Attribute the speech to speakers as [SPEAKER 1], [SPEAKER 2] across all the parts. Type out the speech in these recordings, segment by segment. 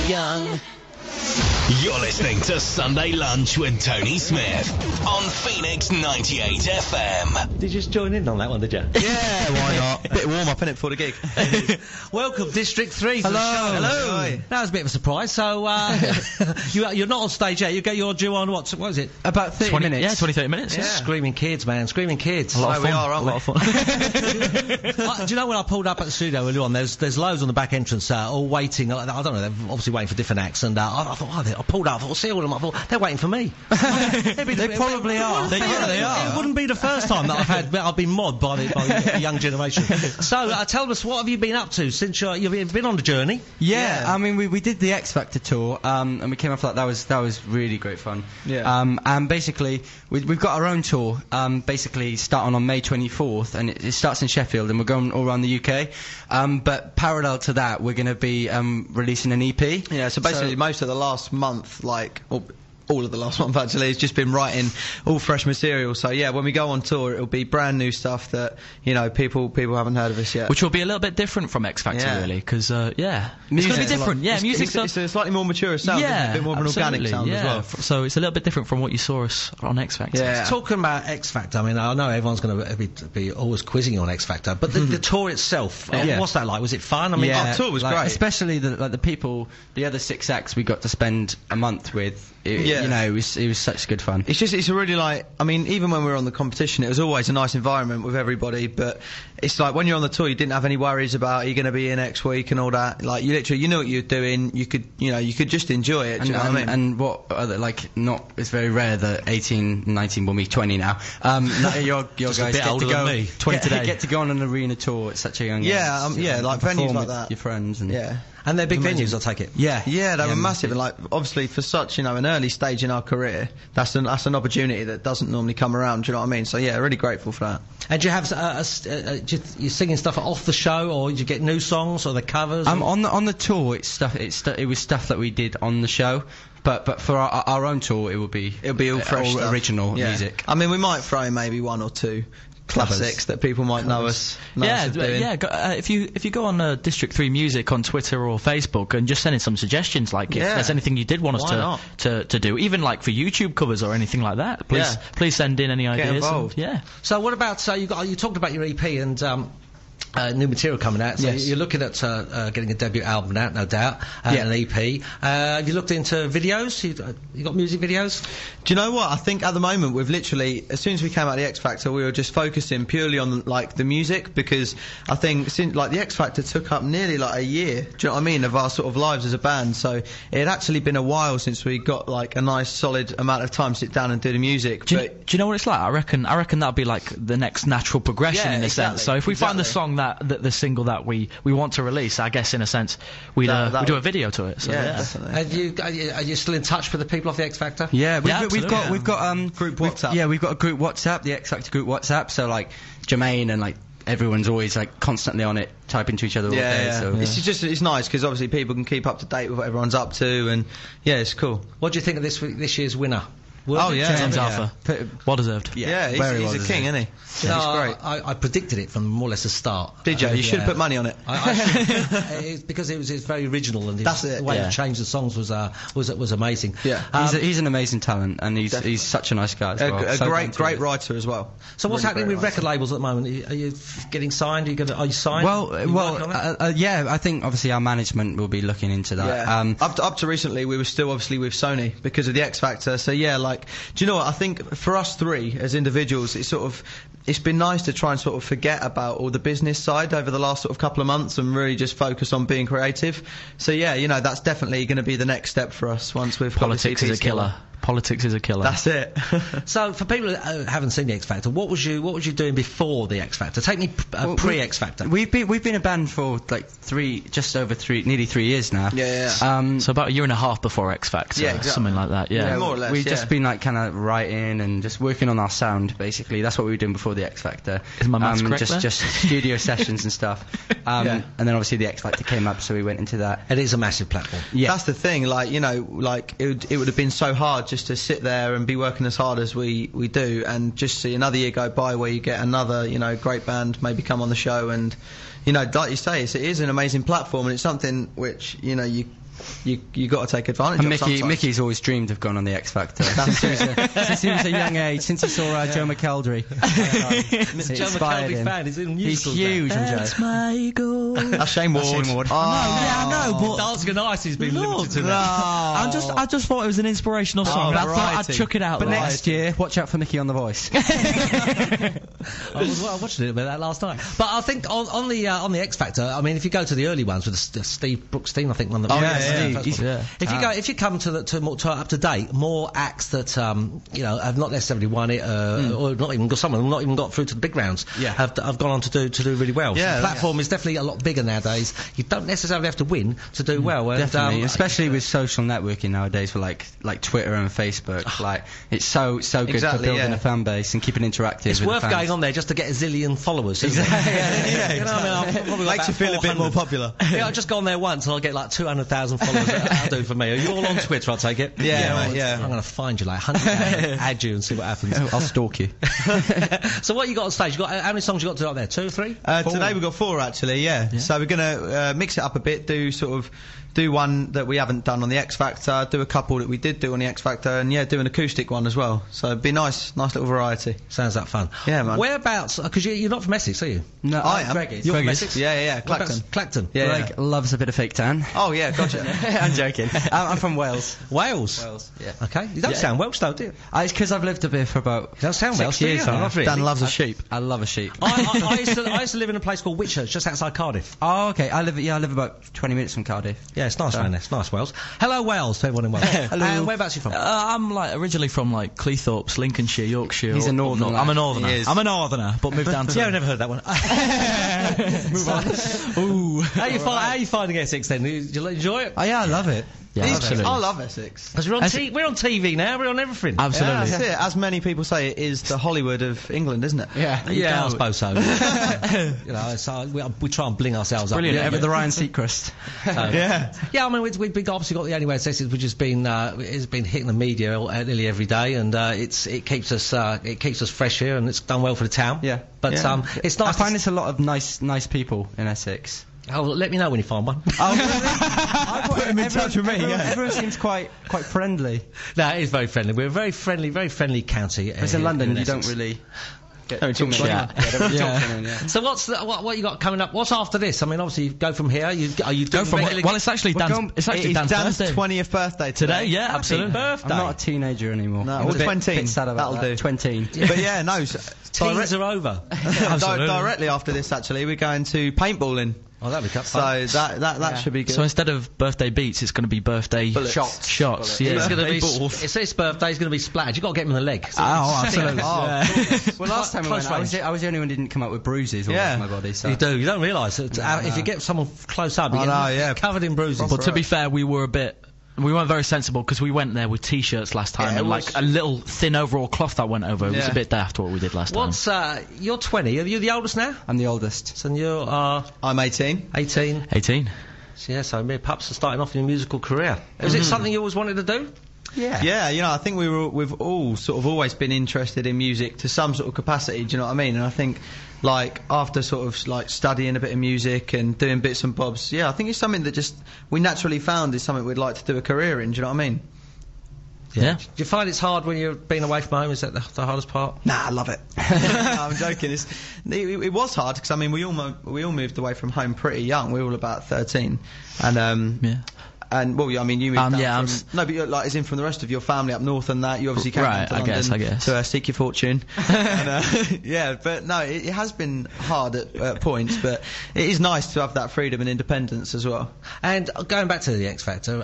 [SPEAKER 1] young. You're listening to Sunday Lunch with Tony Smith on Phoenix 98 FM.
[SPEAKER 2] Did you just join in on that one, did you?
[SPEAKER 3] Yeah, why not? Bit warm up, innit, before the gig.
[SPEAKER 2] Welcome, District 3 to
[SPEAKER 3] Hello.
[SPEAKER 2] the show.
[SPEAKER 3] Hello.
[SPEAKER 2] Hi. That was a bit of a surprise. So, you're not on stage yet. You get your due on, what is it?
[SPEAKER 3] About 30 minutes.
[SPEAKER 4] Yeah, 20, 30 minutes.
[SPEAKER 2] Yeah. Screaming kids, man. Screaming kids.
[SPEAKER 3] A lot of fun. We are, aren't we?
[SPEAKER 4] A lot of fun.
[SPEAKER 2] Do you know when I pulled up at the studio earlier on, there's loads on the back entrance all waiting. I don't know, they're obviously waiting for different acts. And I thought, I pulled up, I thought, see all of them. I thought, they're waiting for me.
[SPEAKER 3] They probably are.
[SPEAKER 4] They are.
[SPEAKER 2] It wouldn't be the first time that I've been mobbed by the young generation. So, tell us, what have you been up to since you've been on the journey?
[SPEAKER 5] Yeah, I mean, we did the Xfactor tour, and we came off that was really great fun.
[SPEAKER 3] Yeah.
[SPEAKER 5] And basically, we've got our own tour, basically starting on May 24th, and it starts in Sheffield, and we're going all around the UK. But parallel to that, we're going to be releasing an EP.
[SPEAKER 3] Yeah, so basically most of the last month, all of the last month actually, has just been writing all fresh material. So yeah, when we go on tour, it'll be brand new stuff that, you know, people haven't heard of us yet.
[SPEAKER 4] Which will be a little bit different from Xfactor, really, because it's going to be different.
[SPEAKER 3] It's a slightly more mature sound,
[SPEAKER 4] yeah,
[SPEAKER 3] a bit more of an organic sound as well.
[SPEAKER 4] So it's a little bit different from what you saw us on Xfactor.
[SPEAKER 3] Yeah.
[SPEAKER 2] Talking about Xfactor, I mean, I know everyone's going to be always quizzing you on Xfactor, but the tour itself, what's that like? Was it fun? I mean,
[SPEAKER 3] the tour was great.
[SPEAKER 5] Especially the people, the other 6 acts we got to spend a month with. You know, it was such good fun.
[SPEAKER 3] It's a really I mean, even when we were on the competition, it was always a nice environment with everybody, but it's like when you're on the tour, you didn't have any worries about, are you going to be here next week and all that. Like, you knew what you were doing, you could just enjoy it, do you know what I mean?
[SPEAKER 5] And what other, it's very rare that 18, 19, well, me 20 now, your guys
[SPEAKER 2] a bit
[SPEAKER 5] get
[SPEAKER 2] older
[SPEAKER 5] to go,
[SPEAKER 2] than me.
[SPEAKER 5] 20 today. Get to go on an arena tour at such a young age.
[SPEAKER 3] Like venues like that.
[SPEAKER 5] Your friends and...
[SPEAKER 3] Yeah.
[SPEAKER 2] And they're big venues, I take it.
[SPEAKER 3] Yeah, they were massive. And obviously for such, an early stage in our career, that's an opportunity that doesn't normally come around. Do you know what I mean? So yeah, really grateful for that.
[SPEAKER 2] And do you have you singing stuff off the show, or did you get new songs or the covers?
[SPEAKER 5] On the tour, it was stuff that we did on the show. But for our own tour, it'll be all fresh, all original music.
[SPEAKER 3] I mean, we might throw in maybe 1 or 2 classics that people might know us doing.
[SPEAKER 4] If you go on District 3 Music on Twitter or Facebook and just send in some suggestions, if there's anything you did want us to do, even for YouTube covers or anything like that, please send in any ideas.
[SPEAKER 3] Get involved.
[SPEAKER 2] So what about you talked about your EP and new material coming out, so you're looking at getting a debut album out, no doubt, an EP. Have you looked into videos? You got music videos?
[SPEAKER 3] Do you know what? I think at the moment we've literally, as soon as we came out of the Xfactor, we were just focusing purely on the music, because I think since the Xfactor took up nearly a year, do you know what I mean, of our sort of lives as a band. So it had actually been a while since we got a nice solid amount of time to sit down and do the music.
[SPEAKER 4] Do you know what it's like? I reckon that'll be the next natural progression in a sense. So if we find the song the single that we want to release, I guess in a sense we do a video to it. So,
[SPEAKER 3] definitely.
[SPEAKER 2] Are you still in touch with the people of the Xfactor?
[SPEAKER 5] Yeah, we've got
[SPEAKER 3] group WhatsApp.
[SPEAKER 5] We've got a group WhatsApp, the Xfactor group WhatsApp. So Jermaine and everyone's always constantly on it, typing to each other all day.
[SPEAKER 3] Yeah.
[SPEAKER 5] So
[SPEAKER 3] It's nice because obviously people can keep up to date with what everyone's up to, and it's cool.
[SPEAKER 2] What do you think of this year's winner?
[SPEAKER 4] James Alpha. Well deserved.
[SPEAKER 3] Yeah, he's a king, isn't he? He's great.
[SPEAKER 2] I predicted it from more or less the start.
[SPEAKER 3] Did you? You should have put money on it.
[SPEAKER 2] Because it's very original, and
[SPEAKER 3] that's it.
[SPEAKER 2] The way he changed the songs was amazing.
[SPEAKER 5] Yeah, he's an amazing talent, and he's such a nice guy as well.
[SPEAKER 3] A great writer as well.
[SPEAKER 2] So what's happening with record labels at the moment? Are you getting signed? Are you signed?
[SPEAKER 5] I think obviously our management will be looking into that.
[SPEAKER 3] Yeah. Up to recently, we were still obviously with Sony because of the Xfactor. So do you know what? I think for us three as individuals, it's been nice to try and sort of forget about all the business side over the last sort of couple of months and really just focus on being creative. So that's definitely going to be the next step for us once we've
[SPEAKER 4] Politics is a killer. Politics is a killer.
[SPEAKER 3] That's it.
[SPEAKER 2] So for people who haven't seen the Xfactor, what was you doing before the Xfactor? Take me pre-Xfactor.
[SPEAKER 5] We've been a band for nearly 3 years now.
[SPEAKER 3] Yeah.
[SPEAKER 4] So about a year and a half before Xfactor,
[SPEAKER 3] exactly.
[SPEAKER 4] Something like that. Yeah,
[SPEAKER 3] more or less.
[SPEAKER 5] We've just been kind of writing and just working on our sound. Basically, that's what we were doing before the Xfactor.
[SPEAKER 4] Is my maths correct there?
[SPEAKER 5] Just studio sessions and stuff. And then obviously the Xfactor came up, so we went into that.
[SPEAKER 2] It is a massive platform.
[SPEAKER 5] Yeah,
[SPEAKER 3] that's the thing. It would have been so hard just to sit there and be working as hard as we do, and just see another year go by where you get another great band maybe come on the show, and like you say, it is an amazing platform, and it's something which you you got to take advantage
[SPEAKER 5] And
[SPEAKER 3] of sometimes.
[SPEAKER 5] Mickey's always dreamed of going on the X Factor. Since he was a young age, since he saw Joe McElderry.
[SPEAKER 2] Mr. Joe McElderry fan. He's in musicals.
[SPEAKER 5] He's huge on Joe.
[SPEAKER 4] That's my goal.
[SPEAKER 3] That's Shane Ward.
[SPEAKER 4] I know, but
[SPEAKER 2] Dancing on Ice has been limited to that.
[SPEAKER 4] I just thought it was an inspirational song. I thought I'd chuck it out.
[SPEAKER 5] But next year, watch out for Mickey on The Voice.
[SPEAKER 2] I watched a little bit of that last night. But I think on the X Factor, I mean, if you go to the early ones with Steve Brookstein, I think one of the if you come to more up to date, more acts that have not necessarily won it, or not even some of them not even got through to the big rounds, have gone on to do really well.
[SPEAKER 3] Yeah,
[SPEAKER 2] so the platform is definitely a lot bigger nowadays. You don't necessarily have to win to do well. And,
[SPEAKER 5] definitely, especially with social networking nowadays, for like Twitter and Facebook. Like it's so good for building a fan base and keeping interactive.
[SPEAKER 2] It's worth going on there just to get a zillion followers.
[SPEAKER 3] Exactly.
[SPEAKER 2] You know what I mean?
[SPEAKER 3] Makes you feel a bit more popular.
[SPEAKER 2] Yeah, I just go on there once and I'll get like 200,000 followers. That'll do for me. Are you all on Twitter? I'll take it.
[SPEAKER 3] Yeah, mate,
[SPEAKER 2] I'm going to find you like 100, add you and see what happens.
[SPEAKER 5] I'll stalk you.
[SPEAKER 2] So what you got on stage? You got how many songs you got to do up there? 2 or 3?
[SPEAKER 3] Today we've got 4 actually. Yeah. So we're gonna mix it up a bit. Do one that we haven't done on the X Factor, do a couple that we did do on the X Factor, and do an acoustic one as well. So it'd be nice little variety.
[SPEAKER 2] Sounds like fun.
[SPEAKER 3] Yeah, man.
[SPEAKER 2] Whereabouts? Because you're not from Essex, are you?
[SPEAKER 5] No,
[SPEAKER 3] I am.
[SPEAKER 2] You're from Essex?
[SPEAKER 3] Yeah, Clacton.
[SPEAKER 2] Clacton.
[SPEAKER 3] Yeah.
[SPEAKER 5] Greg loves a bit of fake tan.
[SPEAKER 3] Oh yeah, gotcha.
[SPEAKER 5] I'm joking. I'm from Wales.
[SPEAKER 2] Wales.
[SPEAKER 5] Yeah.
[SPEAKER 2] Okay. You don't sound Welsh though, do you?
[SPEAKER 5] It's because I've lived up here for about
[SPEAKER 2] You don't sound
[SPEAKER 5] 6
[SPEAKER 2] Welsh, do you?
[SPEAKER 5] years
[SPEAKER 2] No,
[SPEAKER 5] now.
[SPEAKER 2] not really.
[SPEAKER 3] Dan loves a sheep.
[SPEAKER 5] I love a sheep.
[SPEAKER 2] I used to live in a place called Whitchurch, just outside Cardiff.
[SPEAKER 5] Oh, okay. I live about 20 minutes from Cardiff.
[SPEAKER 2] Yeah, it's nice around there. It's nice, Wales. Hello, Wales, to everyone in Wales.
[SPEAKER 5] Hello.
[SPEAKER 2] And whereabouts are you from?
[SPEAKER 4] I'm originally from Cleethorpes, Lincolnshire, Yorkshire.
[SPEAKER 5] He's a northerner.
[SPEAKER 4] I'm a northerner.
[SPEAKER 3] He is.
[SPEAKER 4] I'm a northerner, but moved down to.
[SPEAKER 2] Yeah, I've never heard that one.
[SPEAKER 4] Move on. Ooh.
[SPEAKER 2] How you finding Essex then? Do you enjoy it?
[SPEAKER 5] Oh, yeah, I love it.
[SPEAKER 4] Yeah, absolutely.
[SPEAKER 3] I love Essex.
[SPEAKER 2] Because we're on TV now, we're on everything.
[SPEAKER 4] Absolutely.
[SPEAKER 3] Yeah, that's it. As many people say, it is the Hollywood of England, isn't it?
[SPEAKER 2] Yeah, I suppose so. We try and bling ourselves
[SPEAKER 5] Brilliant.
[SPEAKER 2] up.
[SPEAKER 5] The Ryan Seacrest.
[SPEAKER 2] Yeah, I mean, we've obviously got the Anyway Essex, which has been hitting the media nearly every day, and it keeps us fresh here, and it's done well for the town.
[SPEAKER 5] Yeah.
[SPEAKER 2] But it's nice.
[SPEAKER 5] I find there's a lot of nice people in Essex.
[SPEAKER 2] Oh, let me know when you find one.
[SPEAKER 5] I put him in touch with me. Everyone seems quite friendly.
[SPEAKER 2] No, it is very friendly. We're a very friendly county.
[SPEAKER 5] Because in London, you don't really get too much chat.
[SPEAKER 2] So what you got coming up? What's after this? I mean, obviously you go from here. Are you
[SPEAKER 4] Go from well, it's actually Dan's. It's actually Dan's
[SPEAKER 3] 20th birthday
[SPEAKER 4] today. Yeah, absolutely.
[SPEAKER 2] Birthday.
[SPEAKER 5] I'm not a teenager anymore.
[SPEAKER 3] No,
[SPEAKER 5] I'm
[SPEAKER 3] well,
[SPEAKER 5] a bit
[SPEAKER 3] 20.
[SPEAKER 5] sad about
[SPEAKER 3] That'll
[SPEAKER 5] that.
[SPEAKER 3] do.
[SPEAKER 5] 20.
[SPEAKER 3] But yeah, no.
[SPEAKER 2] Teens are over.
[SPEAKER 3] Directly after this, actually, we're going to paintballing.
[SPEAKER 2] Oh, that'd be fun.
[SPEAKER 3] So that should be good.
[SPEAKER 4] So instead of birthday beats, it's going to be birthday
[SPEAKER 3] Bullets.
[SPEAKER 4] shots. Yeah.
[SPEAKER 2] It's going to be
[SPEAKER 3] balls.
[SPEAKER 2] It's his birthday. It's going to be splattered. You got to get him in the leg. So
[SPEAKER 5] Absolutely.
[SPEAKER 3] Oh,
[SPEAKER 5] Well, last time I was the only one who didn't come out with bruises all over my body. So.
[SPEAKER 2] You do. You don't realise that if you get someone close up, you're covered in bruises.
[SPEAKER 4] But to be fair, we weren't very sensible because we went there with t-shirts last time and a little thin overall cloth that went over. It was a bit daft what we did last time.
[SPEAKER 2] You're 20. Are you the oldest now?
[SPEAKER 5] I'm the oldest.
[SPEAKER 2] So you are
[SPEAKER 3] I'm 18.
[SPEAKER 2] 18.
[SPEAKER 4] 18.
[SPEAKER 2] So me and Pups are starting off in your musical career. Is it something you always wanted to do?
[SPEAKER 3] Yeah, I think we've all sort of always been interested in music to some sort of capacity, do you know what I mean? And I think, after sort of, studying a bit of music and doing bits and bobs, I think it's something that just we naturally found is something we'd like to do a career in, do you know what I mean?
[SPEAKER 2] Yeah. Do you find it's hard when you're being away from home? Is that the hardest part?
[SPEAKER 3] Nah, I love it. No, I'm joking. It was hard because, I mean, we all moved away from home pretty young. We were all about 13. And, And well, I mean, you moved down from, no, but you're, as in from the rest of your family up north and that. You obviously came down to London
[SPEAKER 4] I guess.
[SPEAKER 3] to seek your fortune. And, but no, it has been hard at points, but it is nice to have that freedom and independence as well.
[SPEAKER 2] And going back to the X Factor,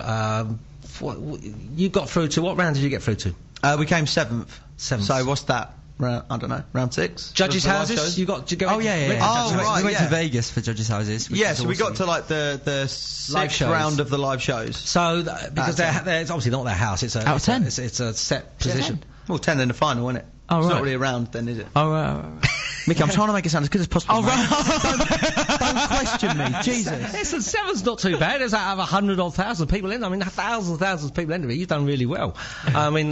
[SPEAKER 2] you got through to what round did you get through to?
[SPEAKER 3] We came 7th.
[SPEAKER 2] Seventh.
[SPEAKER 3] So what's that? I don't know, round 6.
[SPEAKER 2] Judges' houses. You got to go.
[SPEAKER 5] Oh yeah.
[SPEAKER 3] Oh right,
[SPEAKER 5] we went to Vegas for judges' houses.
[SPEAKER 3] Yeah, so we got to the 6th round of the live shows.
[SPEAKER 2] So because it's obviously not their house. It's
[SPEAKER 4] out of 10.
[SPEAKER 2] It's a set position.
[SPEAKER 3] Well, 10 in the final, isn't it?
[SPEAKER 4] Oh,
[SPEAKER 3] it's
[SPEAKER 4] right.
[SPEAKER 3] not really a round then, is it?
[SPEAKER 4] Oh right.
[SPEAKER 3] Mickey, I'm trying to make it sound as good as possible.
[SPEAKER 4] Oh
[SPEAKER 3] right. Don't question me, Jesus.
[SPEAKER 2] Listen, 7's not too bad. There's out of 100,000 people in. I mean, thousands of people in it. You've done really well. I mean,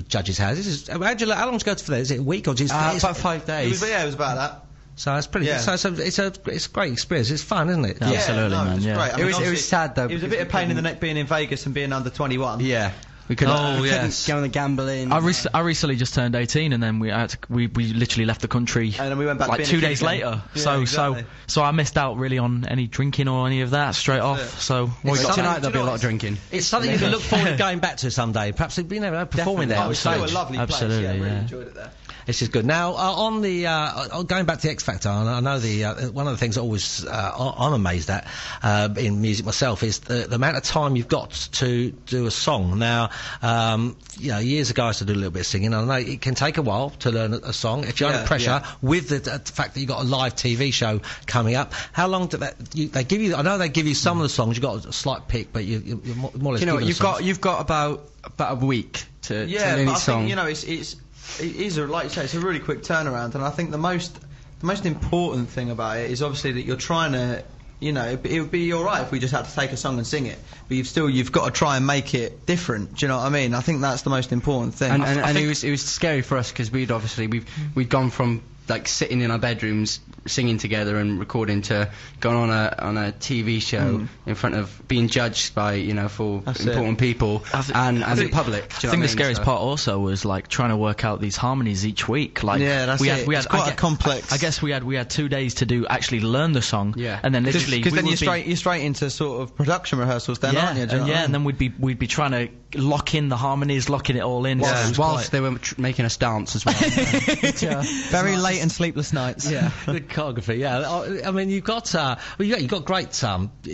[SPEAKER 2] judges' houses. How long did you go for there? Is it a week or just?
[SPEAKER 5] About 5 days.
[SPEAKER 3] It was about that.
[SPEAKER 2] So it's pretty.
[SPEAKER 3] Yeah.
[SPEAKER 2] So it's a great experience. It's fun, isn't it?
[SPEAKER 4] Yeah, absolutely, man.
[SPEAKER 3] It's
[SPEAKER 4] Yeah.
[SPEAKER 3] great. I mean,
[SPEAKER 5] It was sad though.
[SPEAKER 3] It was a bit of pain in the neck being in Vegas and being under 21.
[SPEAKER 5] Yeah. We couldn't go on the gambling.
[SPEAKER 4] I recently just turned 18, and then we literally left the country
[SPEAKER 3] And then we went back
[SPEAKER 4] like
[SPEAKER 3] to
[SPEAKER 4] 2 days later.
[SPEAKER 3] Yeah, exactly.
[SPEAKER 4] So I missed out really on any drinking or any of that straight off. So
[SPEAKER 5] Tonight there'll be a lot of drinking.
[SPEAKER 2] It's something you can look forward to going back to someday. Perhaps you never know, performing there.
[SPEAKER 3] It was a lovely
[SPEAKER 4] Absolutely,
[SPEAKER 3] place. Yeah, really
[SPEAKER 4] yeah.
[SPEAKER 3] enjoyed it there.
[SPEAKER 2] It's just good. Now, on the going back to the Xfactor, I know one of the things I always I'm amazed at in music myself is the amount of time you've got to do a song. Now, years ago I used to do a little bit of singing. I know it can take a while to learn a song if you're under pressure with the fact that you've got a live TV show coming up. How long do they give you? I know they give you some of the songs. You've got a slight pick, but you're more or less.
[SPEAKER 5] You know what? You've got about a week to learn each song.
[SPEAKER 3] Think, it is like you say, it's a really quick turnaround, and I think the most important thing about it is obviously that you're trying to, it would be all right if we just had to take a song and sing it, but you've got to try and make it different. Do you know what I mean? I think that's the most important thing.
[SPEAKER 5] And it was scary for us because we'd gone from like sitting in our bedrooms singing together and recording to going on a TV show in front of being judged by for important people and in public.
[SPEAKER 4] I think the scariest part also was like trying to work out these harmonies each week. Like we had
[SPEAKER 3] quite a complex.
[SPEAKER 4] I guess we had 2 days to actually learn the song.
[SPEAKER 5] Yeah.
[SPEAKER 4] And then literally
[SPEAKER 3] because then you're straight into sort of production rehearsals then, aren't you?
[SPEAKER 4] And then we'd be trying to lock in the harmonies, locking it all in.
[SPEAKER 5] Whilst they were making us dance as well.
[SPEAKER 3] Very late and sleepless nights.
[SPEAKER 2] Yeah, the choreography. Yeah, I mean you've got you've got great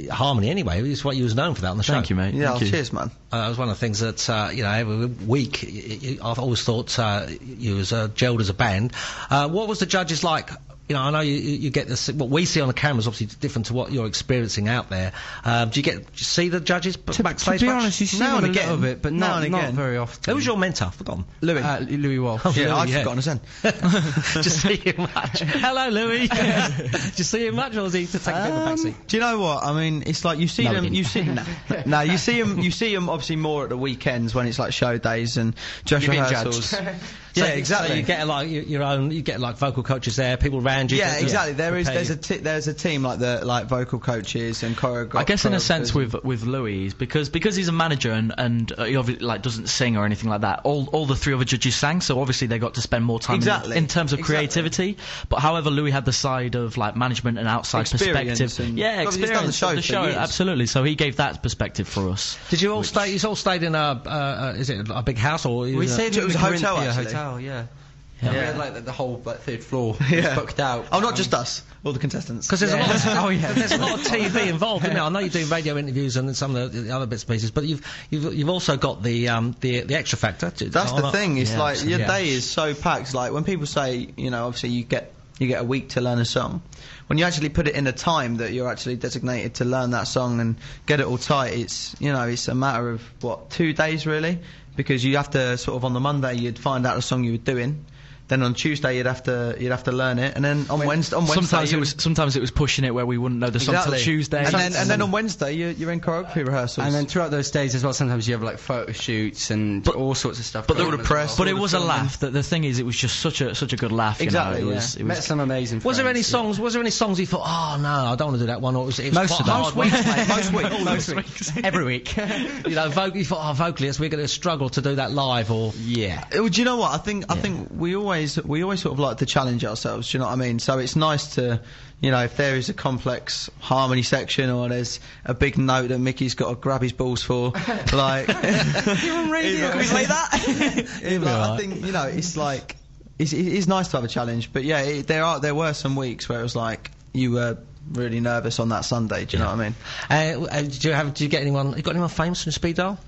[SPEAKER 2] harmony anyway. It's what you was known for that on the show.
[SPEAKER 4] Thank you, mate.
[SPEAKER 3] Yeah, cheers, man.
[SPEAKER 2] That was one of the things that every week I've always thought you was gelled as a band. What was the judges like? I know you get this. What we see on the camera is obviously different to what you're experiencing out there. Do you see the judges backstage?
[SPEAKER 5] To be honest, you see them a little bit, but not very often.
[SPEAKER 2] Who was your mentor? I've forgotten.
[SPEAKER 5] Louis Wolf.
[SPEAKER 2] Oh,
[SPEAKER 3] yeah,
[SPEAKER 2] Louis,
[SPEAKER 3] I've forgotten his name.
[SPEAKER 2] Did you see him much? Hello, Louis. Did you see him much, or was he to take a bit of the backseat?
[SPEAKER 3] Do you know what? I mean, it's like you see them. You see them obviously more at the weekends when it's like show days and dress rehearsals. Yeah, exactly.
[SPEAKER 2] So you get like your own. You get like vocal coaches there, people around you.
[SPEAKER 3] Yeah, exactly. There's a team like vocal coaches and choreographers.
[SPEAKER 4] I guess in a sense with Louis because he's a manager and he obviously doesn't sing or anything like that. All the three other judges sang, so obviously they got to spend more time in terms of creativity. But however, Louis had the side of like management and outside perspective. Experience.
[SPEAKER 3] He's done the show
[SPEAKER 4] absolutely. So he gave that perspective for us.
[SPEAKER 2] Did you all stay? You all stayed in is it a big house or?
[SPEAKER 5] We stayed
[SPEAKER 3] it was a hotel actually.
[SPEAKER 5] Yeah. We had like the whole third floor was booked out.
[SPEAKER 3] Oh, not just us, all the contestants.
[SPEAKER 2] Because there's a lot. There's a lot of TV involved. I know you do radio interviews and some of the other bits and pieces, but you've also got the Xfactor.
[SPEAKER 3] That's the thing. It's like your day is so packed. Like when people say, obviously you get a week to learn a song. When you actually put it in a time that you're actually designated to learn that song and get it all tight, it's a matter of 2 days really, because you have to sort of on the Monday you'd find out the song you were doing. Then on Tuesday you'd have to learn it, and then on Wednesday
[SPEAKER 4] sometimes it was pushing it where we wouldn't know the song till Tuesday,
[SPEAKER 3] and then on Wednesday you're in choreography rehearsals,
[SPEAKER 5] and then throughout those days as well sometimes you have like photo shoots and all sorts of stuff.
[SPEAKER 3] But they were press.
[SPEAKER 4] But it was a laugh. The thing is, it was just such a good laugh.
[SPEAKER 3] Exactly.
[SPEAKER 4] It was
[SPEAKER 5] met some amazing.
[SPEAKER 2] Was there any songs? Was there any songs you thought, oh no, I don't want to do that one? Or was it
[SPEAKER 5] most of them?
[SPEAKER 2] Most weeks, mate.
[SPEAKER 5] Most weeks. Every week.
[SPEAKER 2] You thought, vocally, we're going to struggle to do that live, or
[SPEAKER 3] do you know what? I think we always sort of like to challenge ourselves. Do you know what I mean? So it's nice to, if there is a complex harmony section or there's a big note that Mickey's got to grab his balls for, like.
[SPEAKER 5] You're on radio. Can we say that?
[SPEAKER 3] I think it's like it is nice to have a challenge, but there were some weeks where it was like you were really nervous on that Sunday. Do you know what I
[SPEAKER 2] mean? Do you get anyone? You got anyone famous from Speed Dial?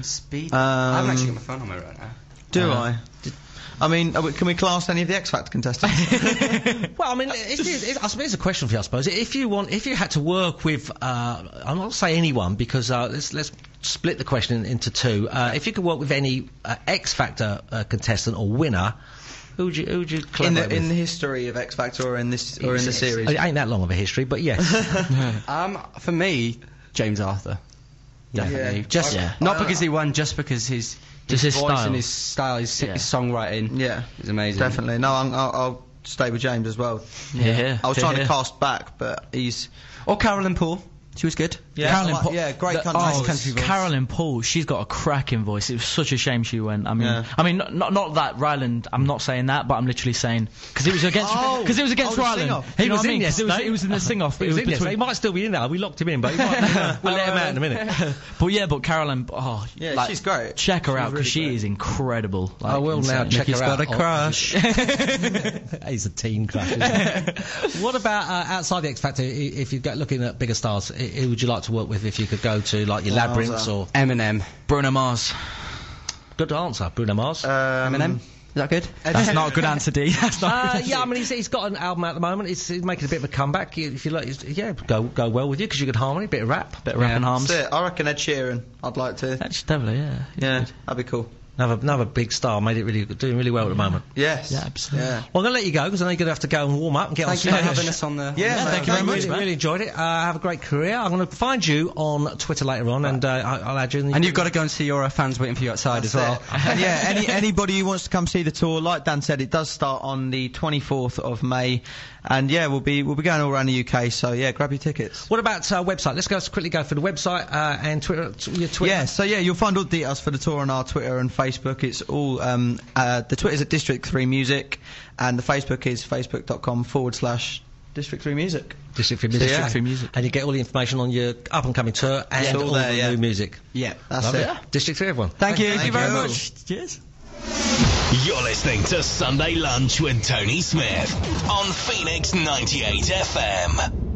[SPEAKER 5] Speed. I haven't actually got my phone on me right now.
[SPEAKER 3] Do I? I mean, can we class any of the Xfactor contestants?
[SPEAKER 2] Well, I mean, it's a question for you, I suppose. If you had to work with, I'm not say anyone because let's split the question into two. If you could work with any Xfactor contestant or winner, who would you collaborate with?
[SPEAKER 3] In the history of Xfactor or in the series?
[SPEAKER 2] It ain't that long of a history, but yes.
[SPEAKER 5] For me, James Arthur. Definitely. Not because he won, just because his voice
[SPEAKER 4] style.
[SPEAKER 5] and his style, his songwriting.
[SPEAKER 3] Yeah,
[SPEAKER 5] is amazing.
[SPEAKER 3] Definitely. No, stay with James as well.
[SPEAKER 4] Yeah.
[SPEAKER 3] I was trying to cast back, but he's...
[SPEAKER 5] Or Carolyn Poole. She was good.
[SPEAKER 3] Yeah,
[SPEAKER 4] Carolyn Poole.
[SPEAKER 3] Yeah, great country voice.
[SPEAKER 4] Carolyn Poole, she's got a cracking voice. It was such a shame she went. I mean, not that Ryland. I'm not saying that, but I'm literally saying because it was against Ryland.
[SPEAKER 2] He was in
[SPEAKER 4] yesterday. It was in the sing-off.
[SPEAKER 2] He might still be in there. We locked him in, but we'll let him out in a minute.
[SPEAKER 4] But Carolyn.
[SPEAKER 3] She's great.
[SPEAKER 4] Check her out because she is incredible.
[SPEAKER 2] I will now check her out.
[SPEAKER 5] He's got a crush.
[SPEAKER 2] He's a teen crush. What about outside the X Factor? If you're looking at bigger stars, who would you like to work with if you could go to like your Labyrinths or
[SPEAKER 5] Eminem?
[SPEAKER 4] Bruno Mars.
[SPEAKER 2] Good answer, Bruno Mars.
[SPEAKER 5] Eminem. Is that good?
[SPEAKER 4] That's not a good answer, D. That's not
[SPEAKER 2] yeah, I mean, he's got an album at the moment. He's making a bit of a comeback. If you like, go well with you because you could harmony, bit of rap and harms.
[SPEAKER 3] That's it. I reckon Ed Sheeran. I'd like to.
[SPEAKER 4] That's definitely,
[SPEAKER 3] yeah, that'd be cool.
[SPEAKER 2] Another big star, doing really well at the moment.
[SPEAKER 3] Yes.
[SPEAKER 4] Yeah, absolutely.
[SPEAKER 3] Yeah.
[SPEAKER 2] Well, I'm going to let you go because I know you're going to have to go and warm up and get on stage.
[SPEAKER 5] Thank you for having us on the...
[SPEAKER 3] Yeah,
[SPEAKER 4] thank you very much, man.
[SPEAKER 2] Really enjoyed it. Have a great career. I'm going to find you on Twitter later on and I'll add you in.
[SPEAKER 5] And you've got to go and see your fans waiting for you outside as well.
[SPEAKER 3] And yeah, anybody who wants to come see the tour, like Dan said, it does start on the 24th of May. And yeah, we'll be going all around the UK, so yeah, grab your tickets.
[SPEAKER 2] What about website? Let's quickly go for the website and Twitter. Your Twitter.
[SPEAKER 3] Yeah, so yeah, you'll find all the details for the tour on our Twitter and Facebook. It's all the Twitter's at District3 Music, and the Facebook is facebook.com/District3 Music.
[SPEAKER 2] District3 Music. And you get all the information on your up and coming tour and all the new music.
[SPEAKER 3] Yeah, that's it.
[SPEAKER 2] District3, everyone.
[SPEAKER 5] Thank you very
[SPEAKER 3] much.
[SPEAKER 5] much. Cheers.
[SPEAKER 1] You're listening to Sunday Lunch with Tony Smith on Phoenix 98 FM.